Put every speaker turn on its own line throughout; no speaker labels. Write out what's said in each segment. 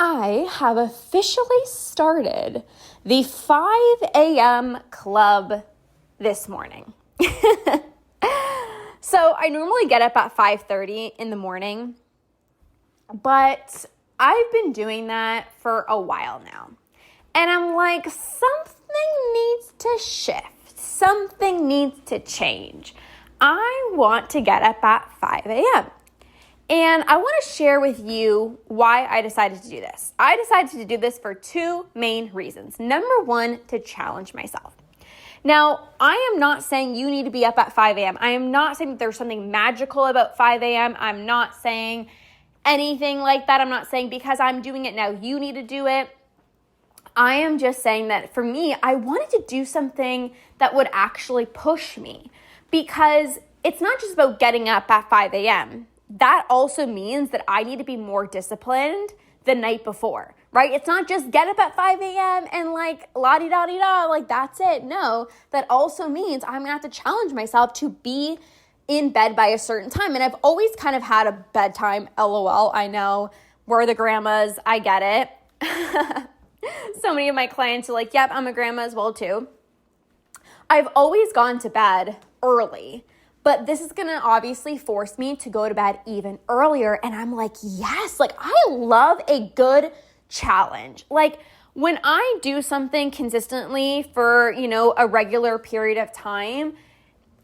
I have officially started the 5 a.m. club this morning. So I normally get up at 5:30 in the morning, but I've been doing that for a while now. And I'm like, something needs to shift. Something needs to change. I want to get up at 5 a.m. And I want to share with you why I decided to do this. I decided to do this for two main reasons. Number one, to challenge myself. Now, I am not saying you need to be up at 5 a.m. I am not saying that there's something magical about 5 a.m. I'm not saying anything like that. I'm not saying because I'm doing it now, you need to do it. I am just saying that for me, I wanted to do something that would actually push me, because it's not just about getting up at 5 a.m. That also means that I need to be more disciplined the night before, right? It's not just get up at 5 a.m. and like la-di-da-di-da, like that's it. No, that also means I'm gonna have to challenge myself to be in bed by a certain time. And I've always kind of had a bedtime, LOL. I know, we're the grandmas, I get it. So many of my clients are like, yep, I'm a grandma as well too. I've always gone to bed early, but this is going to obviously force me to go to bed even earlier. And I'm like, yes, like I love a good challenge. Like when I do something consistently for, a regular period of time,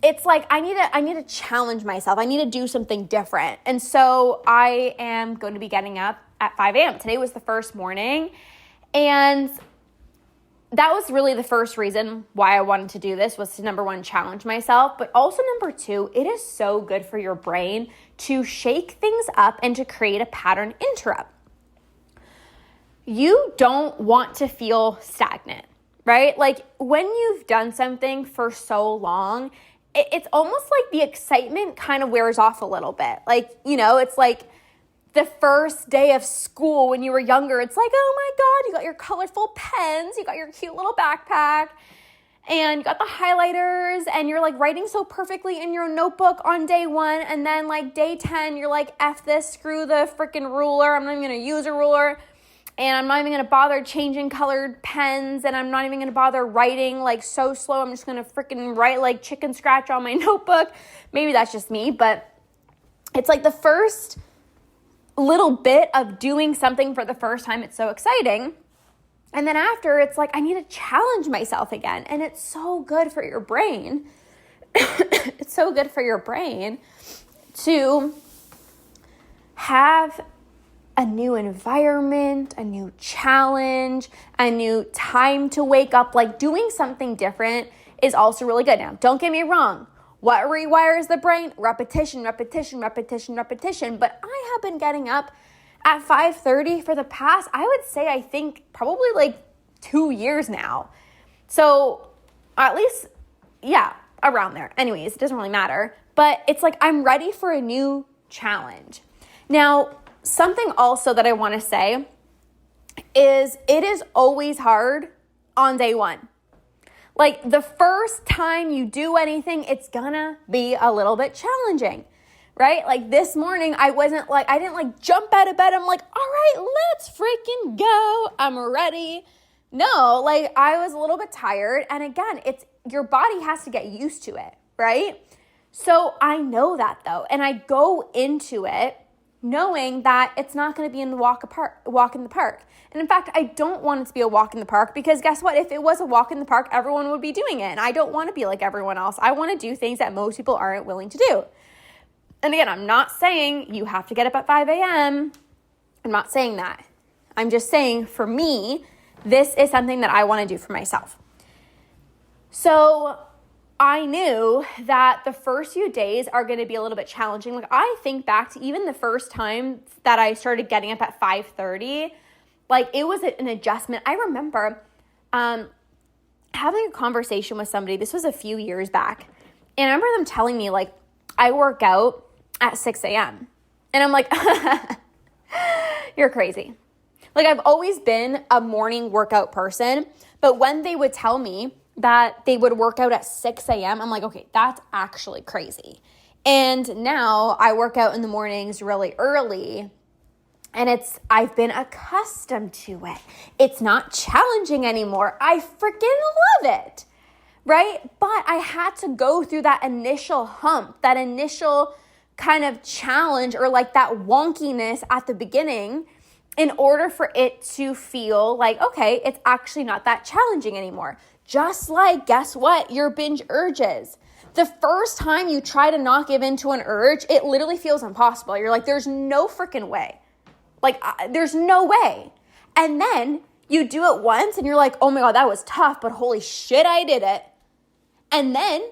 it's like I need to challenge myself. I need to do something different. And so I am going to be getting up at 5 a.m. Today was the first morning. And that was really the first reason why I wanted to do this, was to, number one, challenge myself, but also number two, it is so good for your brain to shake things up and to create a pattern interrupt. You don't want to feel stagnant, right? Like when you've done something for so long, it's almost like the excitement kind of wears off a little bit. Like, it's like the first day of school when you were younger, it's like, oh my God, you got your colorful pens, you got your cute little backpack, and you got the highlighters, and you're like writing so perfectly in your notebook on day one, and then like day 10, you're like, F this, screw the freaking ruler, I'm not even gonna use a ruler, and I'm not even gonna bother changing colored pens, and I'm not even gonna bother writing like so slow, I'm just gonna freaking write like chicken scratch on my notebook. Maybe that's just me, but it's like the first little bit of doing something for the first time, it's so exciting. And then after, it's like, I need to challenge myself again. And it's so good for your brain. It's so good for your brain to have a new environment, a new challenge, a new time to wake up. Like doing something different is also really good. Now, don't get me wrong. What rewires the brain? Repetition, repetition, repetition, repetition. But I have been getting up at 5:30 for the past, I would say, I think probably like 2 years now. So at least, yeah, around there. Anyways, it doesn't really matter. But it's like I'm ready for a new challenge. Now, something also that I want to say is it is always hard on day one. Like the first time you do anything, it's gonna be a little bit challenging, right? Like this morning, I didn't jump out of bed. I'm like, all right, let's freaking go. I'm ready. No, like I was a little bit tired. And again, it's your body has to get used to it, right? So I know that though. And I go into it knowing that it's not going to be in the walk in the park. And in fact, I don't want it to be a walk in the park, because guess what? If it was a walk in the park, everyone would be doing it. And I don't want to be like everyone else. I want to do things that most people aren't willing to do. And again, I'm not saying you have to get up at 5 a.m. I'm not saying that. I'm just saying for me, this is something that I want to do for myself. So I knew that the first few days are going to be a little bit challenging. Like I think back to even the first time that I started getting up at 5:30, like it was an adjustment. I remember having a conversation with somebody. This was a few years back. And I remember them telling me like, I work out at 6 a.m. And I'm like, you're crazy. Like I've always been a morning workout person, but when they would tell me that they would work out at 6 a.m., I'm like, okay, that's actually crazy. And now I work out in the mornings really early. And I've been accustomed to it. It's not challenging anymore. I freaking love it, right? But I had to go through that initial hump, that initial kind of challenge, or like that wonkiness at the beginning, in order for it to feel like, okay, it's actually not that challenging anymore. Just like, guess what? Your binge urges. The first time you try to not give into an urge, it literally feels impossible. You're like, there's no freaking way. Like, there's no way. And then you do it once and you're like, oh my God, that was tough, but holy shit, I did it. And then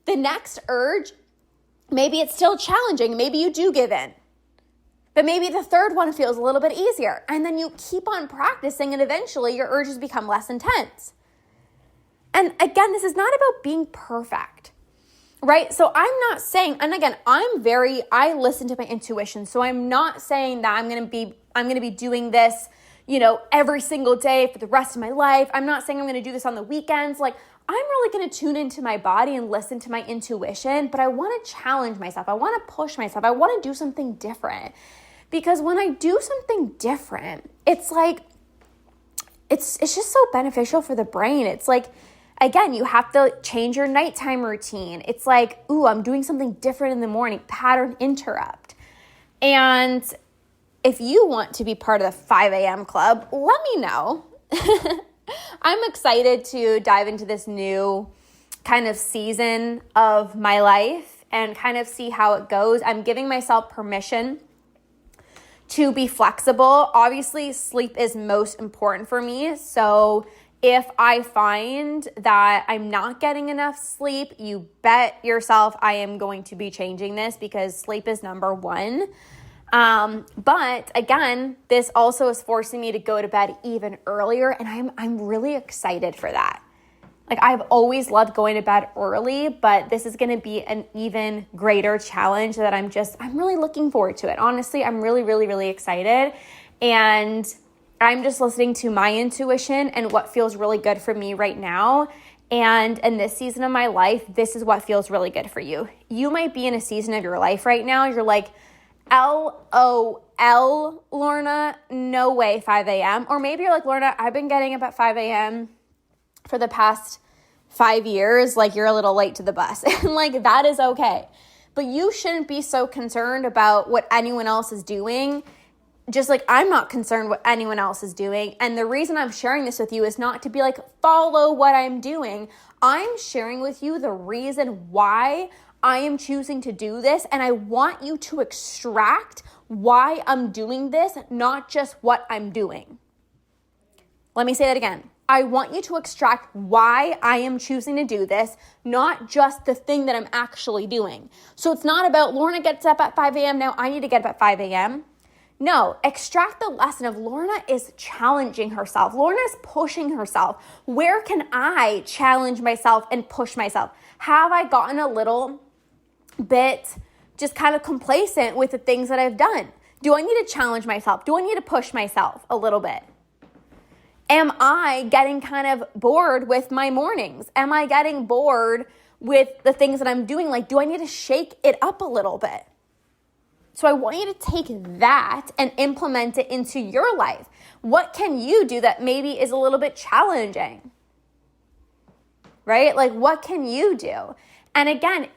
the next urge, maybe it's still challenging. Maybe you do give in. But maybe the third one feels a little bit easier. And then you keep on practicing and eventually your urges become less intense. And again, this is not about being perfect, right? So I'm not saying, and again, I listen to my intuition. So I'm not saying that I'm going to be doing this, every single day for the rest of my life. I'm not saying I'm going to do this on the weekends. Like, I'm really going to tune into my body and listen to my intuition, but I want to challenge myself. I want to push myself. I want to do something different. Because when I do something different, it's like, it's just so beneficial for the brain. It's like, again, you have to change your nighttime routine. It's like, ooh, I'm doing something different in the morning, pattern interrupt. And if you want to be part of the 5 a.m. club, let me know. I'm excited to dive into this new kind of season of my life and kind of see how it goes. I'm giving myself permission to be flexible. Obviously, sleep is most important for me. So if I find that I'm not getting enough sleep, you bet yourself I am going to be changing this, because sleep is number one. But again, this also is forcing me to go to bed even earlier, and I'm really excited for that. Like, I've always loved going to bed early, but this is going to be an even greater challenge that I'm really looking forward to it. Honestly, I'm really, really, really excited. And I'm just listening to my intuition and what feels really good for me right now. And in this season of my life, this is what feels really good for you. You might be in a season of your life right now. You're like, LOL, Lorna, no way 5 a.m. Or maybe you're like, Lorna, I've been getting up at 5 a.m. for the past 5 years. Like, you're a little late to the bus. And like, that is okay. But you shouldn't be so concerned about what anyone else is doing. Just like I'm not concerned what anyone else is doing. And the reason I'm sharing this with you is not to be like, follow what I'm doing. I'm sharing with you the reason why I am choosing to do this. And I want you to extract why I'm doing this, not just what I'm doing. Let me say that again. I want you to extract why I am choosing to do this, not just the thing that I'm actually doing. So it's not about Lorna gets up at 5 a.m. Now I need to get up at 5 a.m. No, extract the lesson of Lorna is challenging herself. Lorna is pushing herself. Where can I challenge myself and push myself? Have I gotten a little bit just kind of complacent with the things that I've done? Do I need to challenge myself? Do I need to push myself a little bit? Am I getting kind of bored with my mornings? Am I getting bored with the things that I'm doing? Like, do I need to shake it up a little bit? So I want you to take that and implement it into your life. What can you do that maybe is a little bit challenging? Right? Like, what can you do? And again,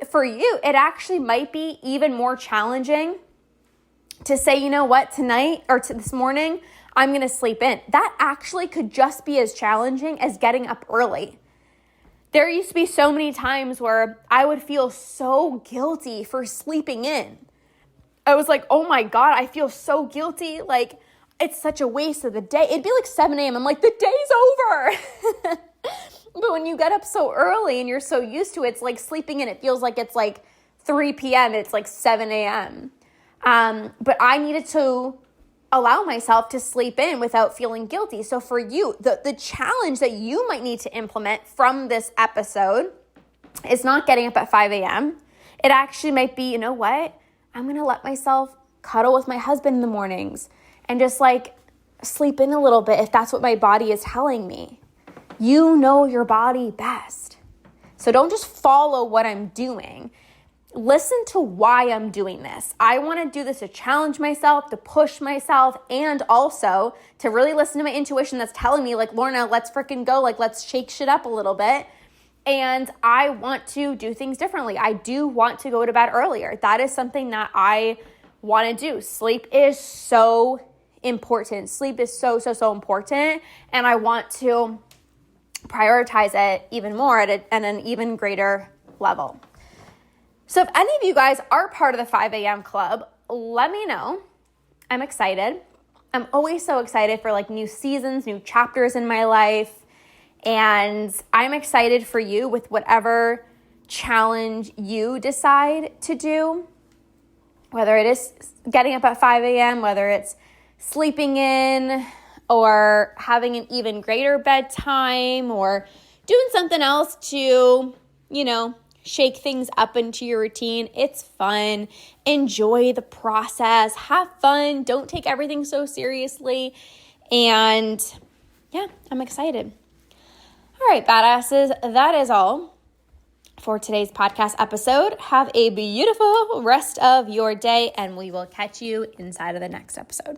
for you, it actually might be even more challenging to say, you know what, tonight or this morning, I'm going to sleep in. That actually could just be as challenging as getting up early. There used to be so many times where I would feel so guilty for sleeping in. I was like, oh my God, I feel so guilty. Like, it's such a waste of the day. It'd be like 7 a.m. I'm like, the day's over. But when you get up so early and you're so used to it, it's like sleeping in. It feels like it's like 3 p.m. It's like 7 a.m. But I needed to allow myself to sleep in without feeling guilty. So for you, the challenge that you might need to implement from this episode is not getting up at 5 a.m. It actually might be, you know what? I'm going to let myself cuddle with my husband in the mornings and just like sleep in a little bit if that's what my body is telling me. You know your body best. So don't just follow what I'm doing. listen to why I'm doing this. I want to do this to challenge myself, to push myself, and also to really listen to my intuition that's telling me, like, Lorna, let's freaking go. Like, let's shake shit up a little bit. And I want to do things differently. I do want to go to bed earlier. That is something that I want to do. Sleep is so important. Sleep is so, so, so important. And I want to prioritize it even more at an even greater level. So if any of you guys are part of the 5 a.m. club, let me know. I'm excited. I'm always so excited for like new seasons, new chapters in my life. And I'm excited for you with whatever challenge you decide to do, whether it is getting up at 5 a.m., whether it's sleeping in or having an even greater bedtime or doing something else to, shake things up into your routine. It's fun. Enjoy the process. Have fun. Don't take everything so seriously. And yeah, I'm excited. All right, badasses, that is all for today's podcast episode. Have a beautiful rest of your day, and we will catch you inside of the next episode.